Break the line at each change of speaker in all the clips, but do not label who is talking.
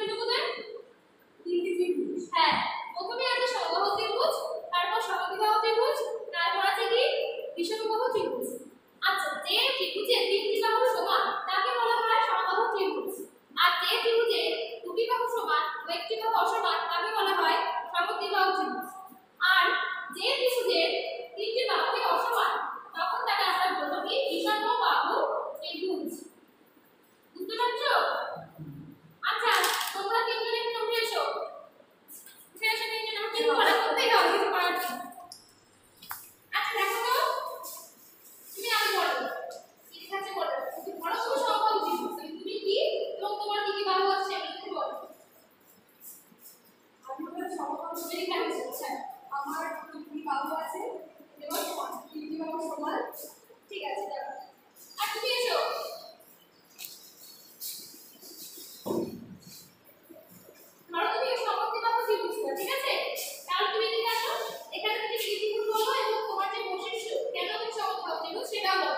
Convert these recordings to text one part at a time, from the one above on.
কতটুকুতে? হ্যাঁ, প্রথমে আছে সমবাহু ত্রিভুজ, তারপর সমদ্বিবাহু ত্রিভুজ, তারপর আছে কি বিষমবাহু ত্রিভুজ। আচ্ছা, যে ত্রিভুজে তিনটি বাহু সমান তাকে বলা হয় সমবাহু ত্রিভুজ, আর যে ত্রিভুজে দুটি বাহু সমান ও একটি বাহু অসমান তাকে বলা হয় সমদ্বিবাহু ত্রিভুজ। আর যে ত্রিভুজে তিনটি বাহুই অসমান তখন তাকে আমরা বলবো কি বিষমবাহু ত্রিভুজ। বুঝতে পারছো? আচ্ছা, তোমরা তিনজনে একটু উঠে এসো। উঠে এসে তিনজন আমাকে পড়া করতেই হবে, কিছু করার নেই। আচ্ছা দেখো তো, তুমি আগে বলো কি লেখা আছে বলো। তুমি বলো তো সমবাহু ত্রিভুজ তুমি কি এবং তোমার কি কি বাহু আছে সেগুলো তুমি বলো।
আমি বললাম সমবাহু
তুমি লেখা আছে। আচ্ছা,
আমার তিনটি বাহু আছে এবং তিনটি বাহু সমান।
ঠিক আছে দেখো। আর তুমি এসো। ধরো তুমি সমদ্বিবাহু ত্রিভুজ, ঠিক আছে? তাহলে তুমি এদিকে আসো। এখানে তুমি কি ত্রিভুজ বলো এবং তোমার যে বৈশিষ্ট্য কেন তুমি সমদ্বিবাহু ত্রিভুজ সেটাও বলো।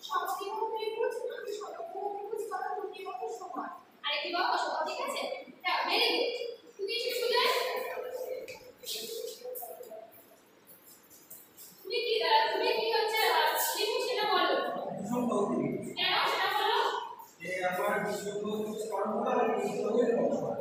সমদ্বিবাহু ত্রিভুজ আমি সমদ্বিবাহু ত্রিভুজ কারণ দুটি বাহু সমান।
আর একটি বাহু অসমান, ঠিক আছে? Very good. তুমি এসে শুনে তুমি কি হচ্ছে ত্রিভুজ সেটা বলো।
বিষমবাহু ত্রিভুজ।
কেন সেটা বলো।
আমার বিষমবাহু ত্রিভুজ কারণ হলো আমার বিষমবাহু